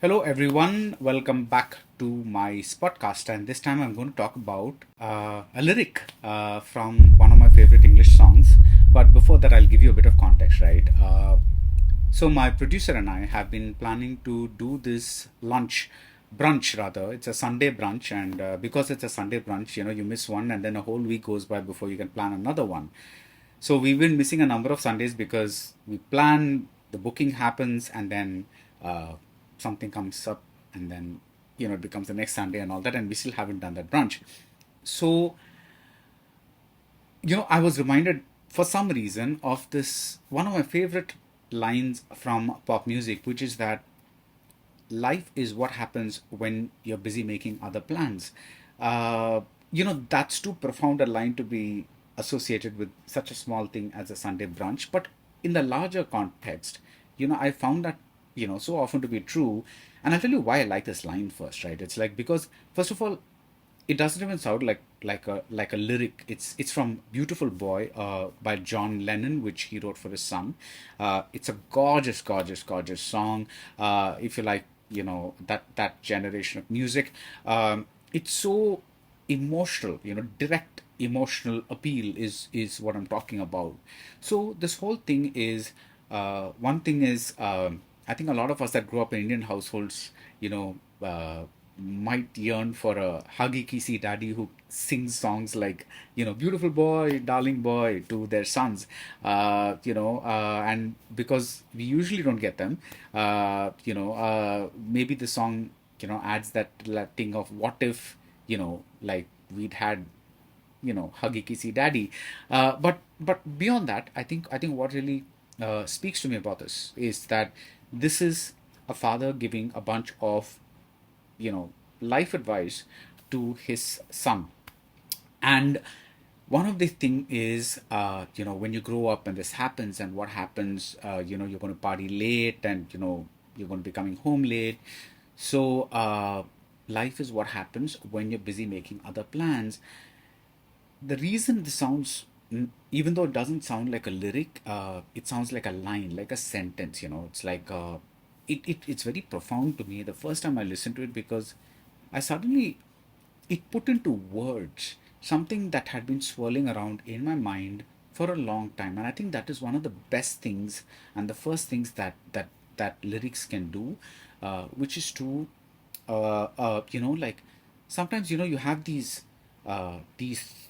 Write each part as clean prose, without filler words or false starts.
Hello, everyone. Welcome back to my podcast. And this time I'm going to talk about a lyric from one of my favorite English songs. But before that, I'll give you a bit of context, right? So, my producer and I have been planning to do this brunch rather. It's a Sunday brunch. And because it's a Sunday brunch, you miss one, and then a whole week goes by before you can plan another one. So we've been missing a number of Sundays because we plan, the booking happens, and then uh, something comes up, and then it becomes the next Sunday and all that, and we still haven't done that brunch. So I was reminded for some reason of this one of my favorite lines from pop music, which is that life is what happens when you're busy making other plans. Uh, that's too profound a line to be associated with such a small thing as a Sunday brunch. But in the larger context, I found that, so often to be true. And I'll tell you why I like this line first, right? It's like, because, first of all, it doesn't even sound like a lyric. It's from Beautiful Boy by John Lennon, which he wrote for his son. It's a gorgeous, gorgeous, gorgeous song. If you like, that generation of music. It's so emotional, direct emotional appeal is what I'm talking about. So this whole thing is, one thing is, I think a lot of us that grew up in Indian households, might yearn for a huggy kissy daddy who sings songs like, beautiful boy, darling boy to their sons. And because we usually don't get them, maybe the song, adds that thing of what if, like we'd had, huggy kissy daddy. But beyond that, I think what really speaks to me about this is that this is a father giving a bunch of, life advice to his son. And one of the thing is, when you grow up and this happens, and what happens, you're going to party late, and you're going to be coming home late. So life is what happens when you're busy making other plans. The reason this sounds, even though it doesn't sound like a lyric, it sounds like a line, like a sentence. It's like, it's very profound to me the first time I listened to it, because I suddenly, it put into words something that had been swirling around in my mind for a long time. And I think that is one of the best things, and the first things that lyrics can do, which is to, like, sometimes, you have these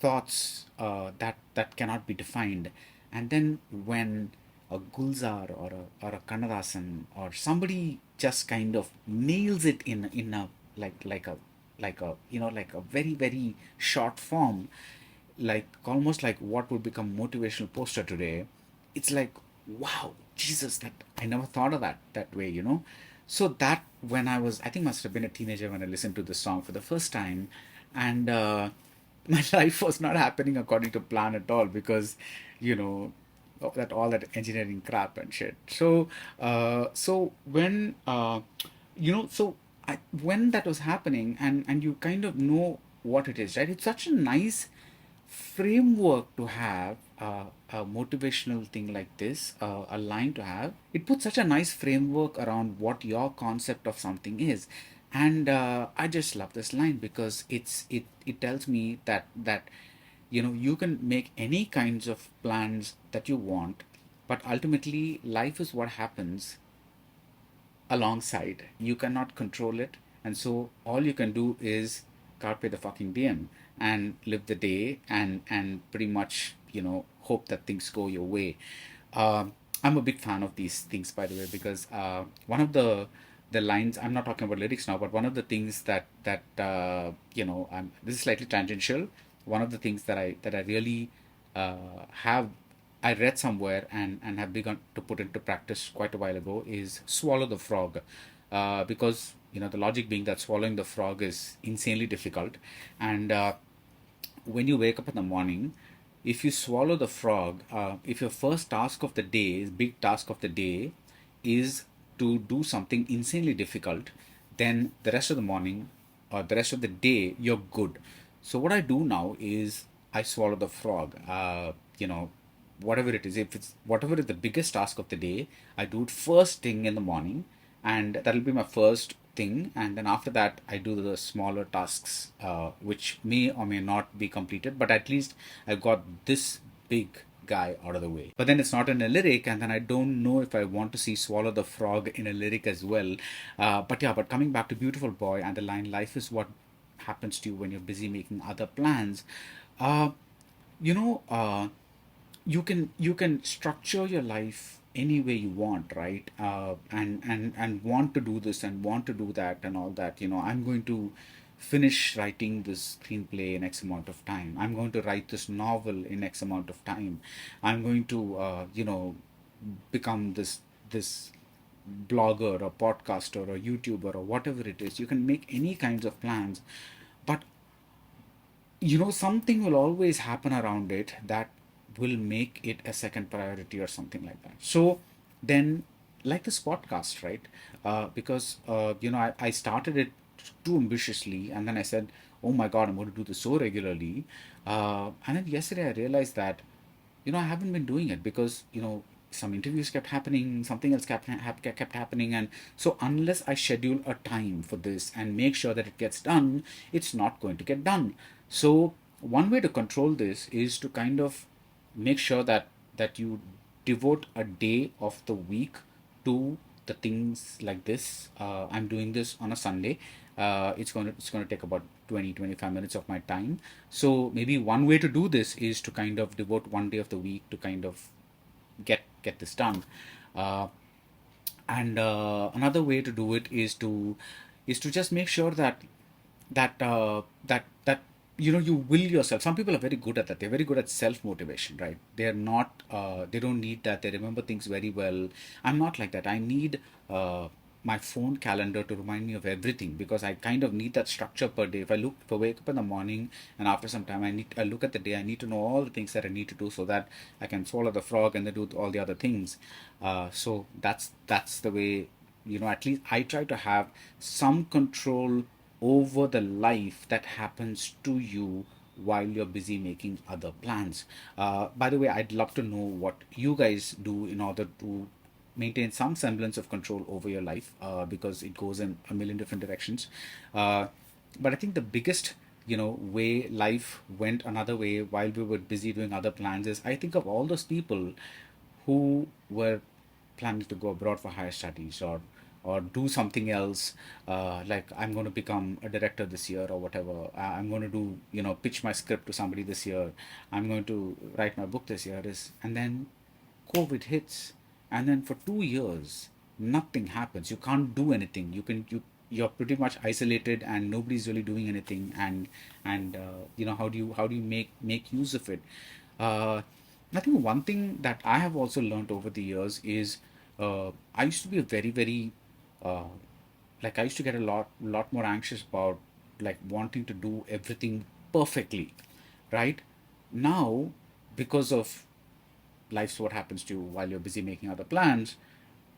thoughts that cannot be defined. And then when a Gulzar or a Kannadasan or somebody just kind of nails it in a, like a very, very short form, like almost like what would become motivational poster today. It's like, wow, Jesus, that I never thought of that way. So that, when I think must have been a teenager when I listened to this song for the first time. And my life was not happening according to plan at all, because you know all that engineering crap and shit. So when when that was happening, and you kind of know what it is, right? It's such a nice framework to have, a motivational thing like this, a line to have. It puts such a nice framework around what your concept of something is. And I just love this line, because it tells me that you can make any kinds of plans that you want, but ultimately life is what happens alongside. You cannot control it. And so all you can do is carpe the fucking diem, and live the day, and pretty much, hope that things go your way. I'm a big fan of these things, by the way, because one of the lines, I'm not talking about lyrics now, but one of the things this is slightly tangential. One of the things that I really have I read somewhere, and have begun to put into practice quite a while ago, is swallow the frog. Because, the logic being that swallowing the frog is insanely difficult. And when you wake up in the morning, if you swallow the frog, if your first task of the day, big task of the day, is to do something insanely difficult, then the rest of the morning or the rest of the day, you're good. So what I do now is I swallow the frog. Whatever it is, if it's whatever is the biggest task of the day, I do it first thing in the morning, and that'll be my first thing, and then after that I do the smaller tasks, which may or may not be completed, but at least I got this big guy out of the way. But then it's not in a lyric, and then I don't know if I want to see Swallow the Frog in a lyric as well. But yeah, but coming back to Beautiful Boy and the line, life is what happens to you when you're busy making other plans. Uh, you know, you can structure your life any way you want, right? And want to do this and want to do that and all that. I'm going to finish writing this screenplay in X amount of time. I'm going to write this novel in X amount of time. I'm going to become this blogger or podcaster or YouTuber or whatever it is. You can make any kinds of plans, but something will always happen around it that will make it a second priority or something like that. So then, like this podcast, right? Because I started it too ambitiously, and then I said, oh my god, I'm going to do this so regularly. And then yesterday I realized that I haven't been doing it because some interviews kept happening, something else kept happening, and so unless I schedule a time for this and make sure that it gets done, it's not going to get done. So one way to control this is to kind of make sure that you devote a day of the week to the things like this. I'm doing this on a Sunday. It's going to take about 20-25 minutes of my time. So maybe one way to do this is to kind of devote one day of the week to kind of get this done. Uh, and another way to do it is to just make sure that you will yourself. Some people are very good at that. They're very good at self motivation, right? They're not they don't need that. They remember things very well. I'm not like that. I need my phone calendar to remind me of everything, because I kind of need that structure per day. If I wake up in the morning, and after some time I look at the day, I need to know all the things that I need to do so that I can swallow the frog and then do all the other things. So that's the way. At least I try to have some control over the life that happens to you while you're busy making other plans. By the way, I'd love to know what you guys do in order to maintain some semblance of control over your life, because it goes in a million different directions. Uh, but I think the biggest, way life went another way while we were busy doing other plans is, I think of all those people who were planning to go abroad for higher studies, or do something else, like I'm going to become a director this year or whatever. I'm going to do, pitch my script to somebody this year. I'm going to write my book this year. And then COVID hits, and then for 2 years nothing happens. You can't do anything. You're pretty much isolated, and nobody's really doing anything. And how do you make use of it? uh, I think one thing that I have also learned over the years is, I used to be a very, very, uh, like I used to get a lot more anxious about, like, wanting to do everything perfectly, right? Now, because of life's what happens to you while you're busy making other plans,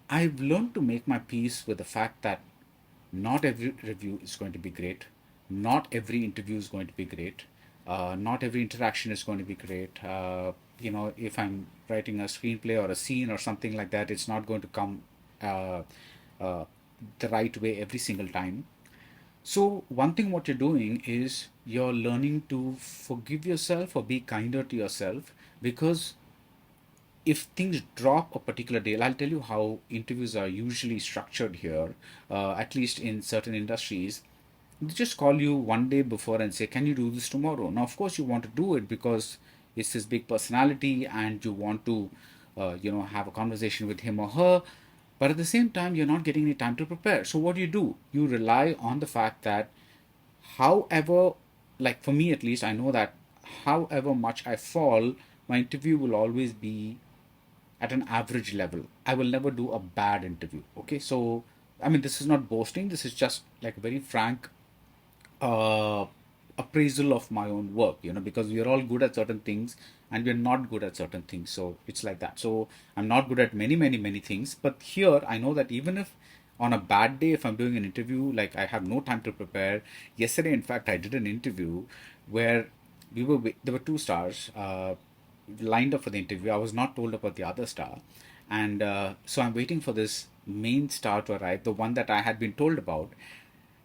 I've learned to make my peace with the fact that not every review is going to be great. Not every interview is going to be great. Not every interaction is going to be great. If I'm writing a screenplay or a scene or something like that, it's not going to come uh, uh, the right way every single time. So, one thing what you're doing is you're learning to forgive yourself or be kinder to yourself, because if things drop a particular day, I'll tell you how interviews are usually structured here, at least in certain industries. They just call you one day before and say, can you do this tomorrow? Now, of course, you want to do it because it's this big personality and you want to, have a conversation with him or her. But at the same time, you're not getting any time to prepare. So, what do? You rely on the fact that, however, like for me at least, I know that however much I fall, my interview will always be at an average level. I will never do a bad interview. Okay, so I mean, this is not boasting. This is just like a very frank uh, appraisal of my own work. Because we are all good at certain things and we're not good at certain things. So it's like that. So I'm not good at many, many, many things. But here, I know that even if on a bad day, if I'm doing an interview, like I have no time to prepare. Yesterday, in fact, I did an interview where there were two stars lined up for the interview. I was not told about the other star, and so I'm waiting for this main star to arrive, the one that I had been told about.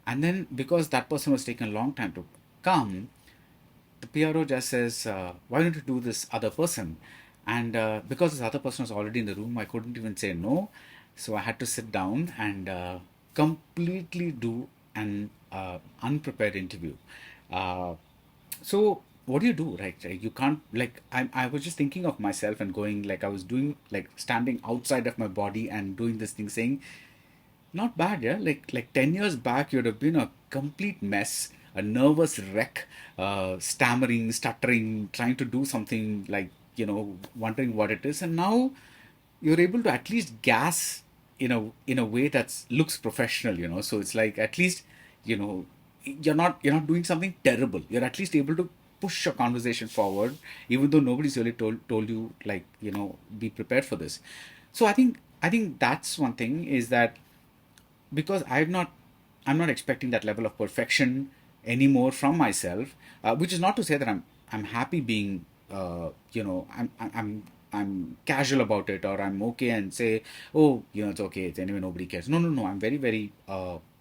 And then because that person was taking a long time to come, the PRO just says, "Why don't you do this other person?" And because this other person was already in the room, I couldn't even say no. So I had to sit down and completely do an unprepared interview. Uh, so what do you do, right? You can't, like, I was just thinking of myself and going, like, I was doing, like, standing outside of my body and doing this thing, saying, not bad, yeah. Like 10 years back, you'd have been a complete mess, a nervous wreck, stammering, stuttering, trying to do something, like, wondering what it is, and now you're able to at least gas in a way that looks professional. So it's like, at least, you know you're not doing something terrible. You're at least able to push a conversation forward, even though nobody's really told you, like, be prepared for this. So I think that's one thing, is that because I'm not expecting that level of perfection anymore from myself, which is not to say that I'm happy being, I'm casual about it, or I'm okay and say, oh, it's okay, it's anyway, nobody cares. No, no, no, I'm very, very,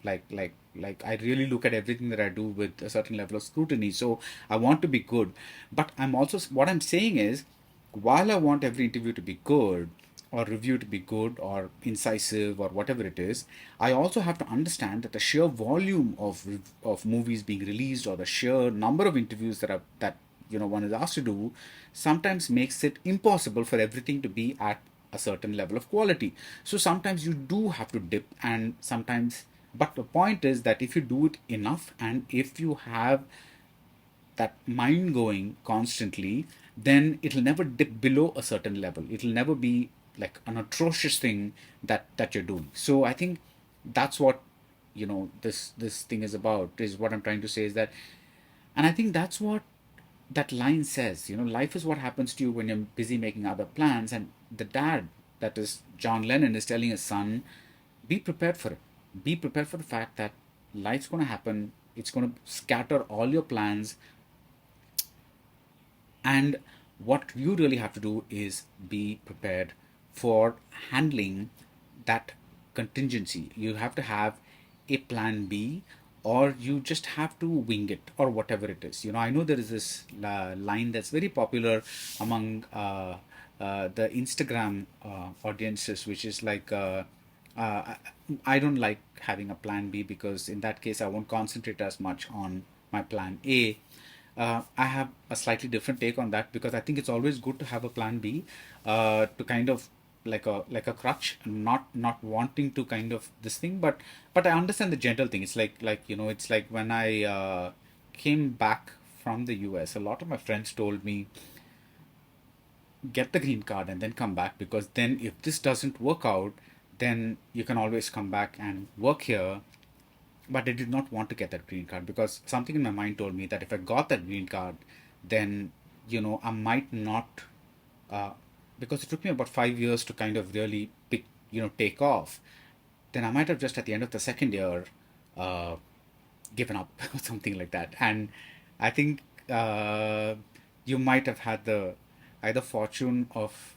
like I really look at everything that I do with a certain level of scrutiny. So I want to be good, but what I'm saying is, while I want every interview to be good, or review to be good or incisive or whatever it is, I also have to understand that the sheer volume of movies being released, or the sheer number of interviews that one is asked to do, sometimes makes it impossible for everything to be at a certain level of quality. So sometimes you do have to dip, and sometimes, but the point is that if you do it enough, and if you have that mind going constantly, then it'll never dip below a certain level. It'll never be like an atrocious thing that you're doing. So I think that's what this thing is about. Is what I'm trying to say is that, and I think that's what that line says. Life is what happens to you when you're busy making other plans. And the dad, that is John Lennon, is telling his son, be prepared for it. Be prepared for the fact that life's going to happen. It's going to scatter all your plans, and what you really have to do is be prepared for handling that contingency. You have to have a plan B, or you just have to wing it, or whatever it is. I know there is this line that's very popular among the Instagram audiences, which is like, uh, I don't like having a plan B, because in that case I won't concentrate as much on my plan A. I have a slightly different take on that, because I think it's always good to have a plan B, to kind of, like a crutch, not wanting to kind of this thing, but I understand the general thing. It's like it's like when I came back from the US, a lot of my friends told me, get the green card and then come back, because then if this doesn't work out, then you can always come back and work here. But I did not want to get that green card, because something in my mind told me that if I got that green card, then I might not, uh, because it took me about 5 years to kind of really take off. Then I might have just at the end of the second year uh, given up or something like that. And I think you might have had the either fortune of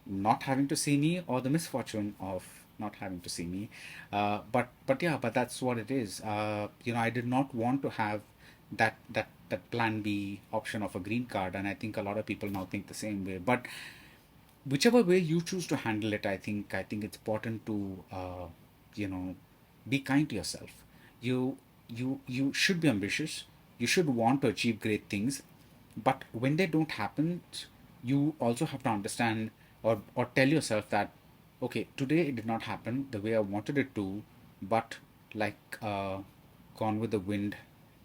not having to see me, or the misfortune of not having to see me. But yeah, but that's what it is. I did not want to have that plan B option of a green card, and I think a lot of people now think the same way. But whichever way you choose to handle it, I think it's important to you know be kind to yourself. You should be ambitious. You should want to achieve great things, but when they don't happen, you also have to understand, or tell yourself that, okay, today it did not happen the way I wanted it to, but, like, Gone with the Wind,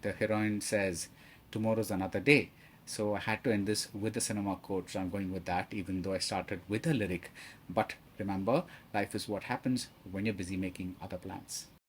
the heroine says, tomorrow's another day. So I had to end this with the cinema quote, so I'm going with that, even though I started with a lyric. But remember, life is what happens when you're busy making other plans.